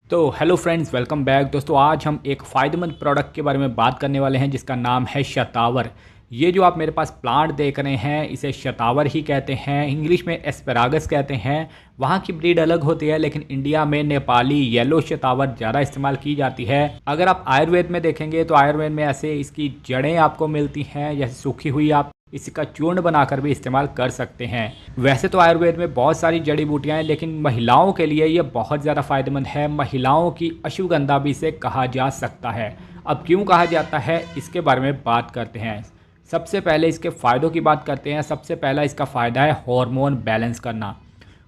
तो hello friends, welcome back. दोस्तों आज हम एक फ़ायदेमंद प्रोडक्ट के बारे में बात करने वाले हैं जिसका नाम है शतावर। ये जो आप मेरे पास प्लांट देख रहे हैं इसे शतावर ही कहते हैं, इंग्लिश में एस्पेरागस कहते हैं। वहाँ की ब्रीड अलग होती है लेकिन इंडिया में नेपाली येलो शतावर ज़्यादा इस्तेमाल की जाती है। अगर आप आयुर्वेद में देखेंगे तो आयुर्वेद में ऐसे इसकी जड़ें आपको मिलती हैं, जैसे सूखी हुई आप इसका चूर्ण बनाकर भी इस्तेमाल कर सकते हैं। वैसे तो आयुर्वेद में बहुत सारी जड़ी बूटियां हैं लेकिन महिलाओं के लिए ये बहुत ज़्यादा फायदेमंद है। महिलाओं की अश्वगंधा भी इसे कहा जा सकता है। अब क्यों कहा जाता है इसके बारे में बात करते हैं। सबसे पहले इसके फ़ायदों की बात करते हैं। सबसे पहला इसका फ़ायदा है हार्मोन बैलेंस करना।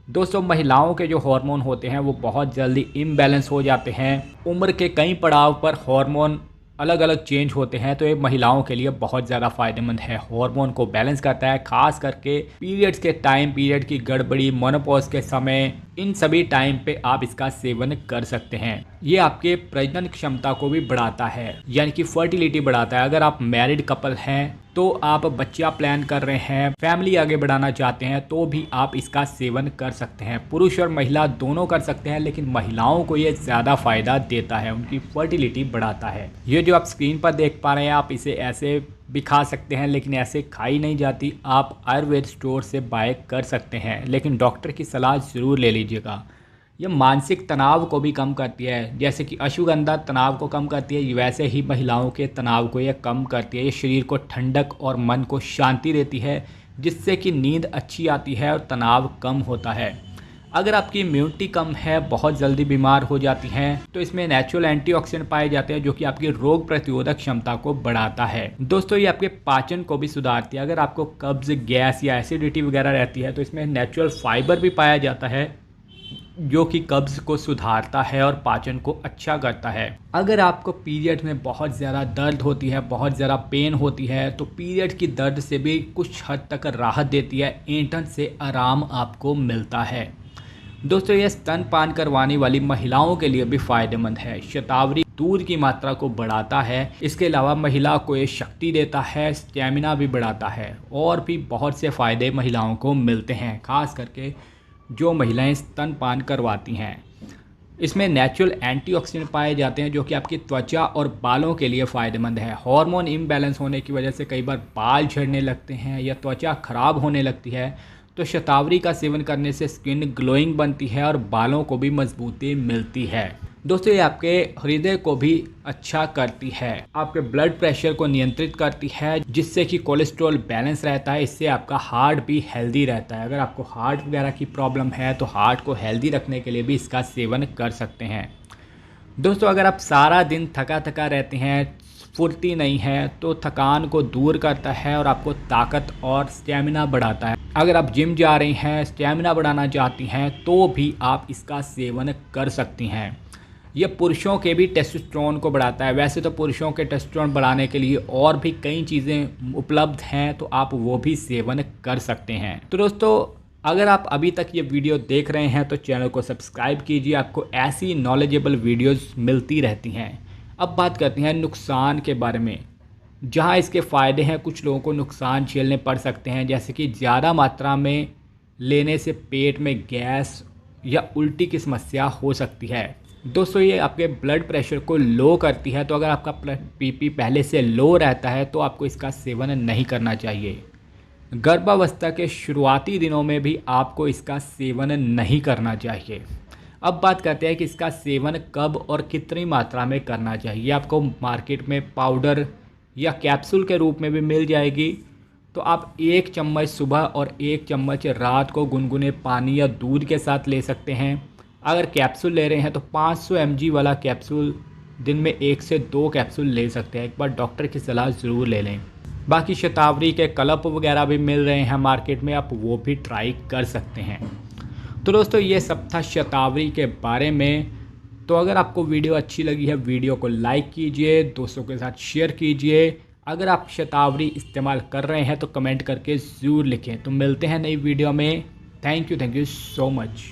दोस्तों महिलाओं के जो हार्मोन होते हैं वो बहुत जल्दी इम्बैलेंस हो जाते हैं। उम्र के कई पड़ाव पर हार्मोन अलग अलग चेंज होते हैं, तो ये महिलाओं के लिए बहुत ज़्यादा फायदेमंद है। हार्मोन को बैलेंस करता है, खास करके पीरियड्स के टाइम, पीरियड की गड़बड़ी, मोनोपॉज के समय, इन सभी टाइम पे आप इसका सेवन कर सकते हैं। ये आपके प्रजनन क्षमता को भी बढ़ाता है, यानी कि फर्टिलिटी बढ़ाता है। अगर आप मैरिड कपल हैं तो आप बच्चा प्लान कर रहे हैं, फैमिली आगे बढ़ाना चाहते हैं, तो भी आप इसका सेवन कर सकते हैं। पुरुष और महिला दोनों कर सकते हैं लेकिन महिलाओं को ये ज़्यादा फ़ायदा देता है, उनकी फर्टिलिटी बढ़ाता है। ये जो आप स्क्रीन पर देख पा रहे हैं, आप इसे ऐसे भी खा सकते हैं लेकिन ऐसे खाई नहीं जाती। आप आयुर्वेद स्टोर से बाय कर सकते हैं लेकिन डॉक्टर की सलाह ज़रूर ले लीजिएगा। ये मानसिक तनाव को भी कम करती है, जैसे कि अश्वगंधा तनाव को कम करती है, वैसे ही महिलाओं के तनाव को ये कम करती है। ये शरीर को ठंडक और मन को शांति देती है, जिससे कि नींद अच्छी आती है और तनाव कम होता है। अगर आपकी इम्यूनिटी कम है, बहुत जल्दी बीमार हो जाती हैं, तो इसमें नेचुरल एंटीऑक्सीडेंट पाए जाते हैं जो कि आपकी रोग प्रतिरोधक क्षमता को बढ़ाता है। दोस्तों ये आपके पाचन को भी सुधारती है। अगर आपको कब्ज, गैस या एसिडिटी वगैरह रहती है तो इसमें नेचुरल फाइबर भी पाया जाता है जो कि कब्ज़ को सुधारता है और पाचन को अच्छा करता है। अगर आपको पीरियड में बहुत ज़्यादा दर्द होती है, बहुत ज़्यादा पेन होती है, तो पीरियड की दर्द से भी कुछ हद तक राहत देती है, ऐंठन से आराम आपको मिलता है। दोस्तों ये स्तनपान करवाने वाली महिलाओं के लिए भी फ़ायदेमंद है। शतावरी दूध की मात्रा को बढ़ाता है, इसके अलावा महिला को ये शक्ति देता है, स्टेमिना भी बढ़ाता है और भी बहुत से फ़ायदे महिलाओं को मिलते हैं, खास करके जो महिलाएं स्तनपान करवाती हैं। इसमें नेचुरल एंटीऑक्सीडेंट पाए जाते हैं जो कि आपकी त्वचा और बालों के लिए फ़ायदेमंद है। हार्मोन इम्बैलेंस होने की वजह से कई बार बाल झड़ने लगते हैं या त्वचा खराब होने लगती है, तो शतावरी का सेवन करने से स्किन ग्लोइंग बनती है और बालों को भी मजबूती मिलती है। दोस्तों ये आपके हृदय को भी अच्छा करती है, आपके ब्लड प्रेशर को नियंत्रित करती है, जिससे कि कोलेस्ट्रॉल बैलेंस रहता है। इससे आपका हार्ट भी हेल्दी रहता है। अगर आपको हार्ट वगैरह की प्रॉब्लम है तो हार्ट को हेल्दी रखने के लिए भी इसका सेवन कर सकते हैं। दोस्तों अगर आप सारा दिन थका थका रहते हैं, फुर्ती नहीं है, तो थकान को दूर करता है और आपको ताकत और स्टेमिना बढ़ाता है। अगर आप जिम जा रही हैं, स्टेमिना बढ़ाना चाहती हैं, तो भी आप इसका सेवन कर सकती हैं। यह पुरुषों के भी टेस्टोस्टेरोन को बढ़ाता है। वैसे तो पुरुषों के टेस्टोस्टेरोन बढ़ाने के लिए और भी कई चीज़ें उपलब्ध हैं, तो आप वो भी सेवन कर सकते हैं। तो दोस्तों अगर आप अभी तक ये वीडियो देख रहे हैं तो चैनल को सब्सक्राइब कीजिए, आपको ऐसी नॉलेजेबल वीडियोस मिलती रहती हैं। अब बात करते हैं नुकसान के बारे में। जहां इसके फ़ायदे हैं, कुछ लोगों को नुकसान झेलने पड़ सकते हैं, जैसे कि ज़्यादा मात्रा में लेने से पेट में गैस या उल्टी की समस्या हो सकती है। दोस्तों ये आपके ब्लड प्रेशर को लो करती है, तो अगर आपका बीपी पहले से लो रहता है तो आपको इसका सेवन नहीं करना चाहिए। गर्भावस्था के शुरुआती दिनों में भी आपको इसका सेवन नहीं करना चाहिए। अब बात करते हैं कि इसका सेवन कब और कितनी मात्रा में करना चाहिए। आपको मार्केट में पाउडर या कैप्सूल के रूप में भी मिल जाएगी, तो आप 1 चम्मच सुबह और 1 चम्मच रात को गुनगुने पानी या दूध के साथ ले सकते हैं। अगर कैप्सूल ले रहे हैं तो 500 mg वाला कैप्सूल दिन में 1 से 2 कैप्सूल ले सकते हैं। एक बार डॉक्टर की सलाह ज़रूर ले लें। बाकी शतावरी के कलप वगैरह भी मिल रहे हैं मार्केट में, आप वो भी ट्राई कर सकते हैं। तो दोस्तों ये सब था शतावरी के बारे में। तो अगर आपको वीडियो अच्छी लगी है, वीडियो को लाइक कीजिए, दोस्तों के साथ शेयर कीजिए। अगर आप शतावरी इस्तेमाल कर रहे हैं तो कमेंट करके ज़रूर लिखें। तो मिलते हैं नई वीडियो में। Thank you so much.